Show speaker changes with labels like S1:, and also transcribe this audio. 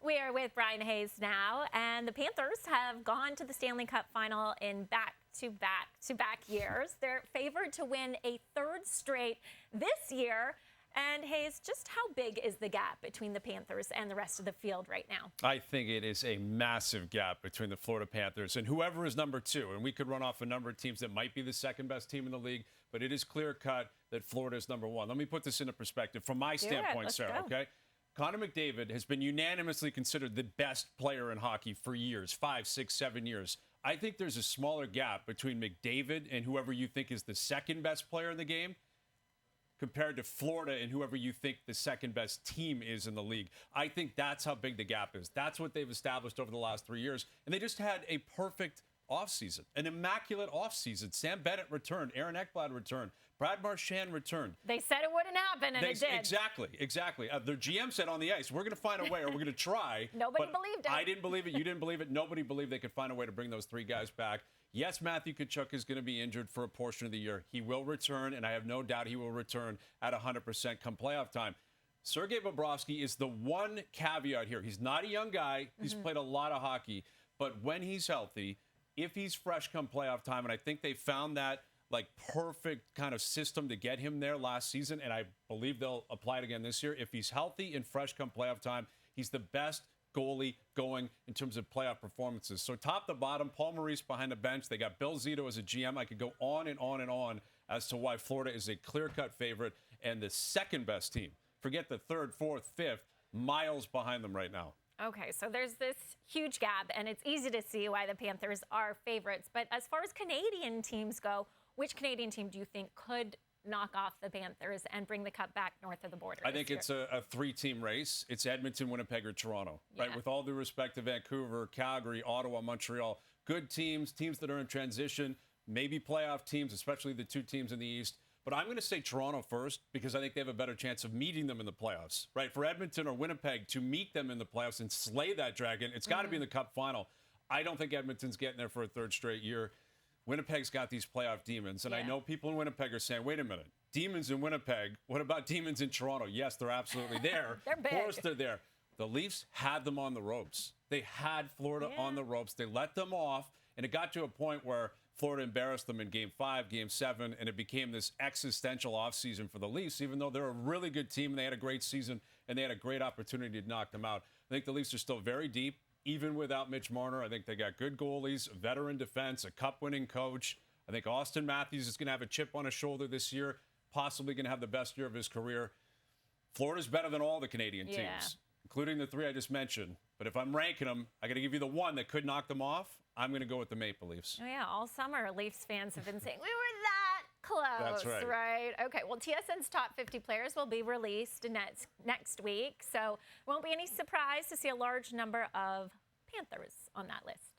S1: We are with Bryan Hayes now, and the Panthers have gone to the Stanley Cup final in back-to-back years. They're favored to win a third straight this year. And Hayes, just how big is the gap between the Panthers and the rest of the field right now?
S2: I think it is a massive gap between the Florida Panthers and whoever is number two. And we could run off a number of teams that might be the second best team in the league, but it is clear cut that Florida is number one. Let me put this into perspective from my standpoint, Sarah, okay? Connor McDavid has been unanimously considered the best player in hockey for years, 5, 6, 7 years. I think there's a smaller gap between McDavid and whoever you think is the second best player in the game compared to Florida and whoever you think the second best team is in the league. I think that's how big the gap is. That's what they've established over the last 3 years. And they just had a perfect offseason, an immaculate offseason. Sam Bennett returned. Aaron Ekblad returned. Brad Marchand returned.
S1: They said it wouldn't happen, and it did.
S2: Exactly. Their GM said on the ice, we're going to find a way, or we're going to try.
S1: Nobody believed it.
S2: I didn't believe it. You didn't believe it. Nobody believed they could find a way to bring those three guys back. Yes, Matthew Tkachuk is going to be injured for a portion of the year. He will return, and I have no doubt he will return at 100% come playoff time. Sergei Bobrovsky is the one caveat here. He's not a young guy. He's played a lot of hockey. But when he's healthy, if he's fresh come playoff time, and I think they found that perfect kind of system to get him there last season, and I believe they'll apply it again this year. If he's healthy and fresh come playoff time, he's the best goalie going in terms of playoff performances. So top to bottom, Paul Maurice behind the bench. They got Bill Zito as a GM. I could go on and on and on as to why Florida is a clear-cut favorite and the second best team. Forget the third, fourth, fifth, miles behind them right now.
S1: Okay, so there's this huge gap, and it's easy to see why the Panthers are favorites. But as far as Canadian teams go, which Canadian team do you think could knock off the Panthers and bring the cup back north of the border?
S2: I think it's a three-team race. It's Edmonton, Winnipeg, or Toronto, right? With all due respect to Vancouver, Calgary, Ottawa, Montreal. Good teams that are in transition, maybe playoff teams, especially the two teams in the East. But I'm going to say Toronto first because I think they have a better chance of meeting them in the playoffs, right? For Edmonton or Winnipeg to meet them in the playoffs and slay that dragon, it's got to be in the Cup final. I don't think Edmonton's getting there for a third straight year. Winnipeg's got these playoff demons, and I know people in Winnipeg are saying, wait a minute, demons in Winnipeg, what about demons in Toronto? Yes, they're absolutely there.
S1: They're big.
S2: Of course they're there. The Leafs had them on the ropes. They had Florida on the ropes. They let them off, and it got to a point where Florida embarrassed them in Game 5, Game 7, and it became this existential offseason for the Leafs, even though they're a really good team, and they had a great season, and they had a great opportunity to knock them out. I think the Leafs are still very deep. Even without Mitch Marner, I think they got good goalies, veteran defense, a cup-winning coach. I think Austin Matthews is going to have a chip on his shoulder this year, possibly going to have the best year of his career. Florida's better than all the Canadian teams, including the three I just mentioned. But if I'm ranking them, I got to give you the one that could knock them off. I'm going to go with the Maple Leafs.
S1: Oh, yeah. All summer, Leafs fans have been saying, we were that close.
S2: That's
S1: right? Okay. Well, TSN's top 50 players will be released next week. So it won't be any surprise to see a large number of Panthers on that list.